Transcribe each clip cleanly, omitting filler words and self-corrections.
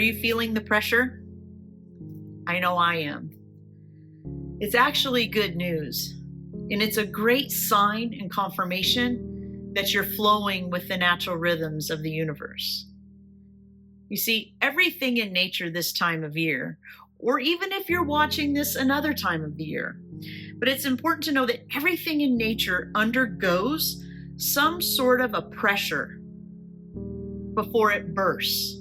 you feeling the pressure? I know I am. It's actually good news, and it's a great sign and confirmation that you're flowing with the natural rhythms of the universe. You see, everything in nature this time of year, or even if you're watching this another time of the year, but it's important to know that everything in nature undergoes some sort of a pressure before it bursts.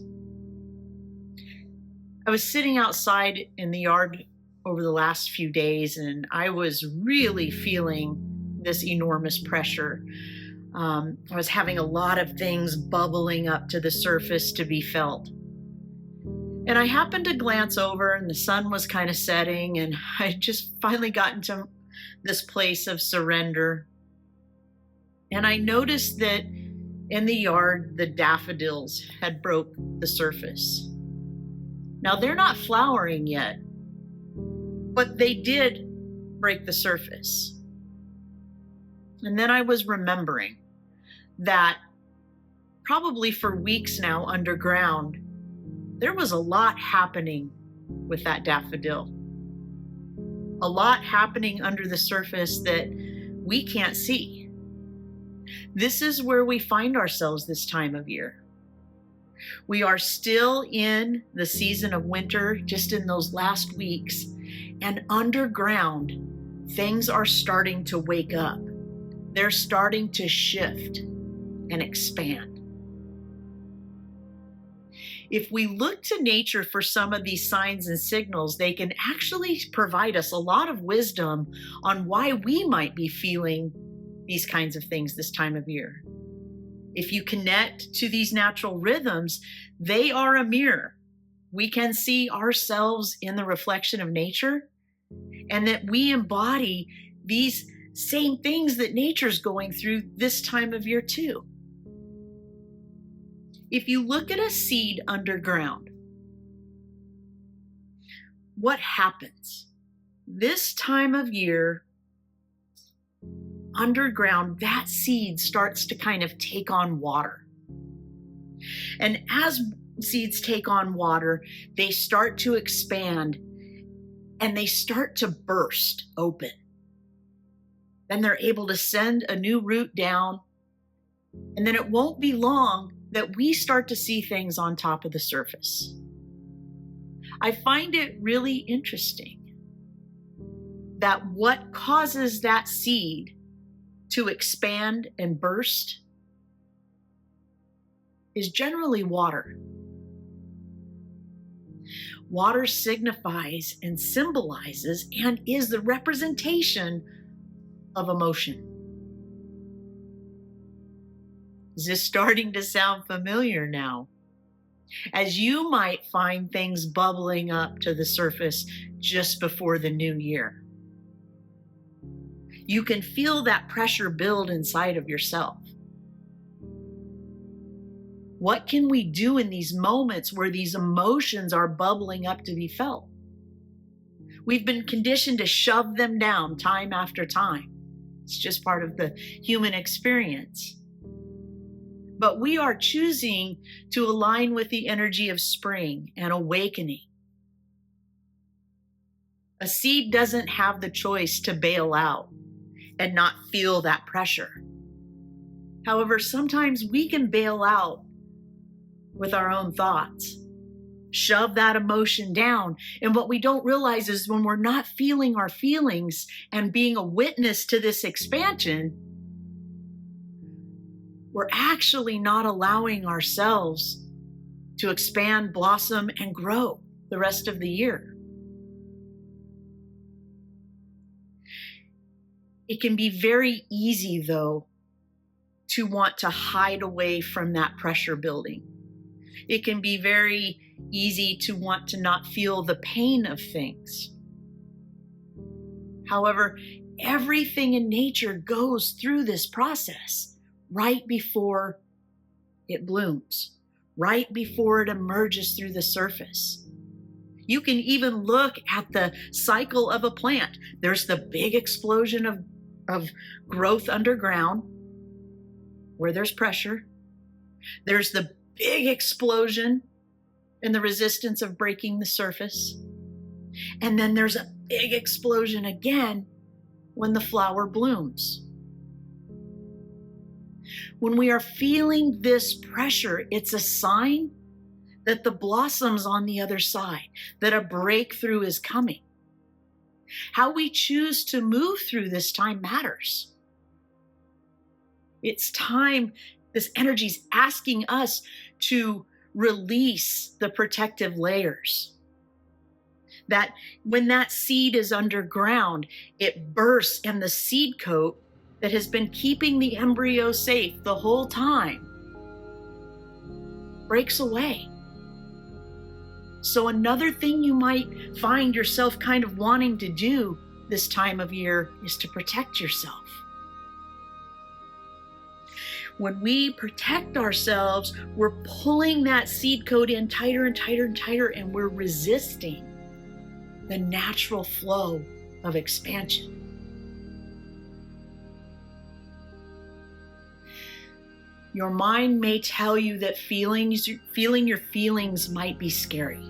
I was sitting outside in the yard over the last few days, and I was really feeling this enormous pressure. I was having a lot of things bubbling up to the surface to be felt. And I happened to glance over, and the sun was kind of setting, and I just finally gotten to this place of surrender. And I noticed that in the yard, the daffodils had broke the surface. Now, they're not flowering yet, but they did break the surface. And then I was remembering that probably for weeks now underground, there was a lot happening with that daffodil. A lot happening under the surface that we can't see. This is where we find ourselves this time of year. We are still in the season of winter, just in those last weeks, and underground, things are starting to wake up. They're starting to shift and expand. If we look to nature for some of these signs and signals, they can actually provide us a lot of wisdom on why we might be feeling these kinds of things this time of year. If you connect to these natural rhythms, they are a mirror. We can see ourselves in the reflection of nature, and that we embody these same things that nature's going through this time of year too. If you look at a seed underground, what happens? This time of year, underground, that seed starts to kind of take on water. And as seeds take on water, they start to expand and they start to burst open. Then they're able to send a new root down. And then it won't be long that we start to see things on top of the surface. I find it really interesting that what causes that seed to expand and burst is generally water. Water signifies and symbolizes and is the representation of emotion. Is this starting to sound familiar now? As you might find things bubbling up to the surface just before the new year. You can feel that pressure build inside of yourself. What can we do in these moments where these emotions are bubbling up to be felt? We've been conditioned to shove them down time after time. It's just part of the human experience. But we are choosing to align with the energy of spring and awakening. A seed doesn't have the choice to bail out and not feel that pressure. However, sometimes we can bail out with our own thoughts, shove that emotion down. And what we don't realize is when we're not feeling our feelings and being a witness to this expansion, we're actually not allowing ourselves to expand, blossom, and grow the rest of the year. It can be very easy, though, to want to hide away from that pressure building. It can be very easy to want to not feel the pain of things. However, everything in nature goes through this process right before it blooms, right before it emerges through the surface. You can even look at the cycle of a plant. There's the big explosion of growth underground where there's pressure. There's the big explosion and the resistance of breaking the surface. And then there's a big explosion again when the flower blooms. When we are feeling this pressure, it's a sign that the blossom's on the other side, that a breakthrough is coming. How we choose to move through this time matters. It's time, this energy's asking us to release the protective layers. That when that seed is underground, it bursts and the seed coat that has been keeping the embryo safe the whole time breaks away. So another thing you might find yourself kind of wanting to do this time of year is to protect yourself. When we protect ourselves, we're pulling that seed coat in tighter and tighter and tighter, and we're resisting the natural flow of expansion. Your mind may tell you that feeling your feelings might be scary.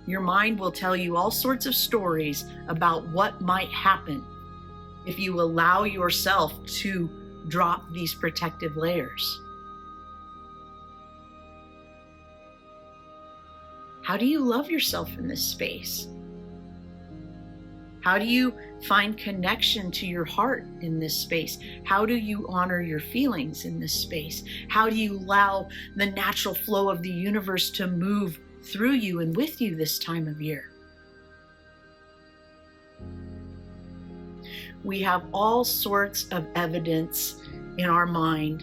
Your mind will tell you all sorts of stories about what might happen if you allow yourself to drop these protective layers. How do you love yourself in this space? How do you find connection to your heart in this space? How do you honor your feelings in this space? How do you allow the natural flow of the universe to move through you and with you this time of year? We have all sorts of evidence in our mind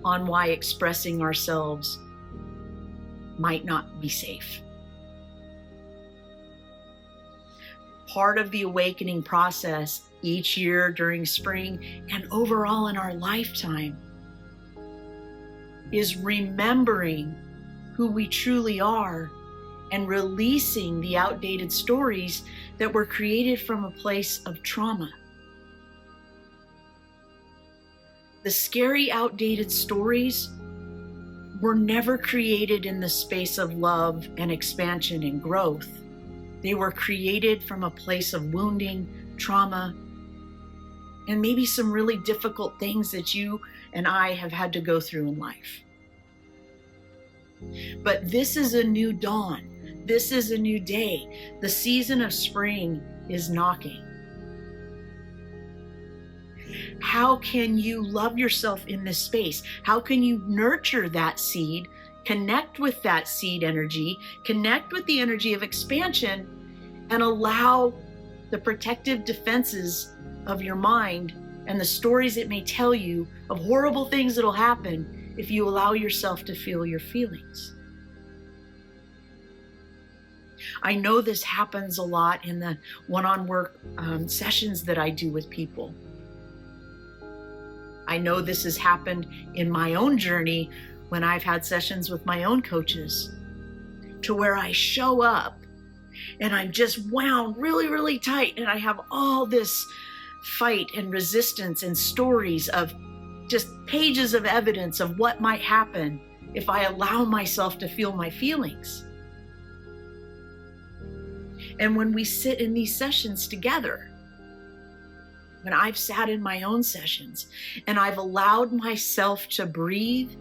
on why expressing ourselves might not be safe. Part of the awakening process each year during spring and overall in our lifetime is remembering who we truly are and releasing the outdated stories that were created from a place of trauma. The scary, outdated stories were never created in the space of love and expansion and growth. They were created from a place of wounding, trauma, and maybe some really difficult things that you and I have had to go through in life. But this is a new dawn. This is a new day. The season of spring is knocking. How can you love yourself in this space? How can you nurture that seed, connect with that seed energy, connect with the energy of expansion, and allow the protective defenses of your mind and the stories it may tell you of horrible things that'll happen if you allow yourself to feel your feelings? I know this happens a lot in the one-on-one sessions that I do with people. I know this has happened in my own journey when I've had sessions with my own coaches, to where I show up and I'm just wound really, really tight, and I have all this fight and resistance and stories of just pages of evidence of what might happen if I allow myself to feel my feelings. And when we sit in these sessions together, when I've sat in my own sessions and I've allowed myself to breathe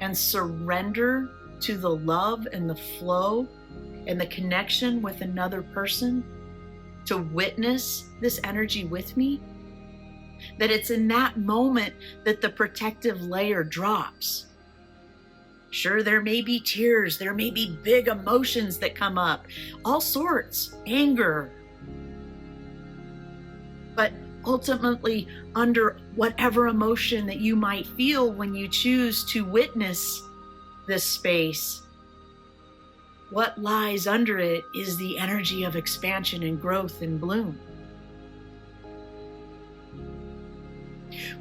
and surrender to the love and the flow and the connection with another person, to witness this energy with me, that it's in that moment that the protective layer drops. Sure, there may be tears, there may be big emotions that come up, all sorts, anger. But ultimately, under whatever emotion that you might feel when you choose to witness this space, what lies under it is the energy of expansion and growth and bloom.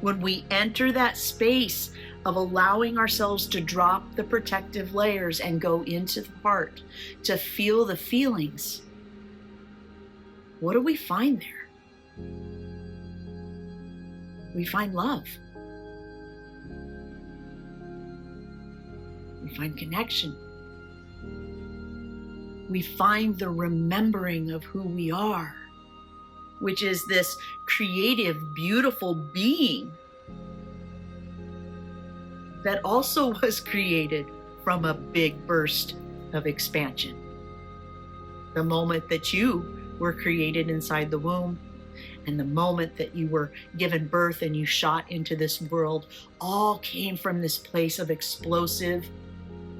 When we enter that space of allowing ourselves to drop the protective layers and go into the heart to feel the feelings, what do we find there? We find love. We find connection. We find the remembering of who we are, which is this creative, beautiful being that also was created from a big burst of expansion. The moment that you were created inside the womb and the moment that you were given birth and you shot into this world all came from this place of explosive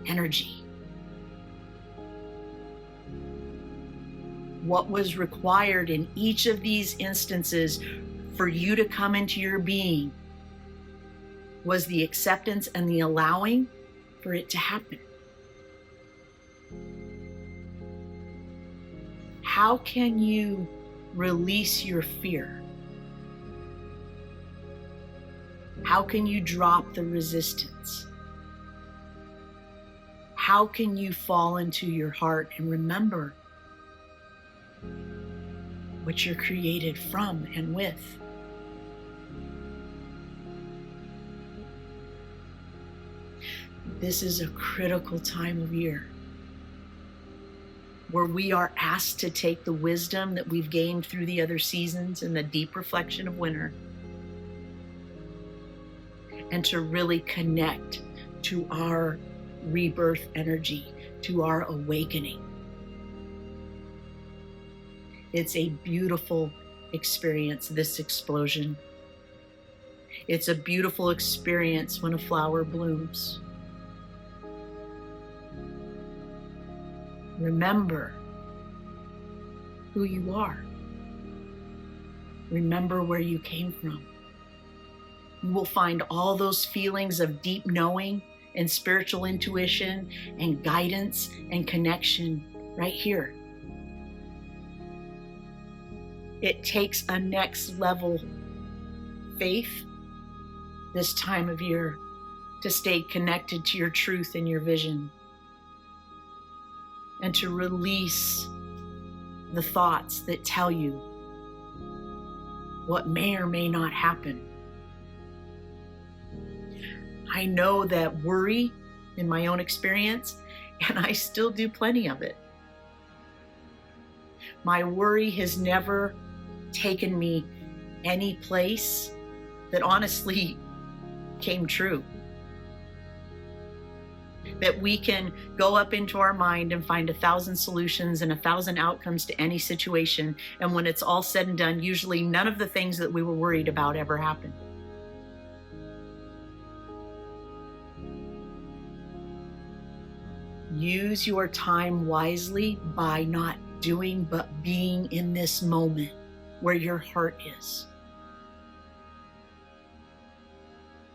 energy. What was required in each of these instances for you to come into your being was the acceptance and the allowing for it to happen. How can you release your fear? How can you drop the resistance? How can you fall into your heart and remember what you're created from and with? This is a critical time of year where we are asked to take the wisdom that we've gained through the other seasons and the deep reflection of winter and to really connect to our rebirth energy, to our awakening. It's a beautiful experience, this explosion. It's a beautiful experience when a flower blooms. Remember who you are. Remember where you came from. You will find all those feelings of deep knowing and spiritual intuition and guidance and connection right here. It takes a next level faith this time of year to stay connected to your truth and your vision and to release the thoughts that tell you what may or may not happen. I know that worry in my own experience, and I still do plenty of it. My worry has never taken me any place that honestly came true. That we can go up into our mind and find 1,000 solutions and 1,000 outcomes to any situation. And when it's all said and done, usually none of the things that we were worried about ever happened. Use your time wisely by not doing but being in this moment where your heart is.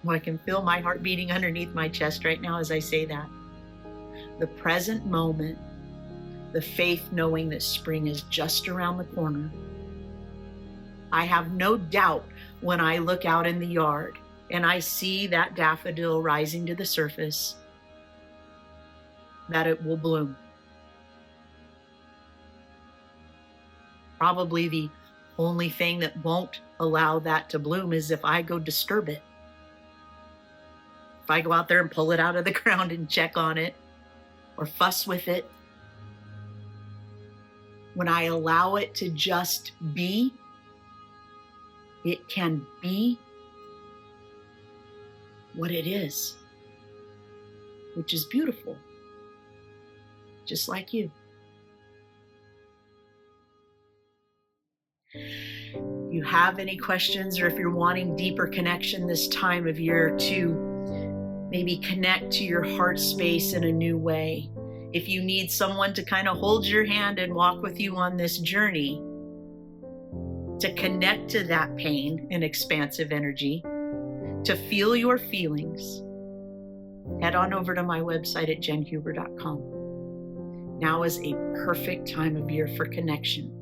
Well, I can feel my heart beating underneath my chest right now as I say that. The present moment, the faith knowing that spring is just around the corner. I have no doubt when I look out in the yard and I see that daffodil rising to the surface that it will bloom. Probably the only thing that won't allow that to bloom is if I go disturb it. If I go out there and pull it out of the ground and check on it or fuss with it. When I allow it to just be, it can be what it is, which is beautiful, just like you. If you have any questions or if you're wanting deeper connection this time of year to maybe connect to your heart space in a new way, if you need someone to kind of hold your hand and walk with you on this journey to connect to that pain and expansive energy, to feel your feelings, head on over to my website at JenHuber.com. Now is a perfect time of year for connection.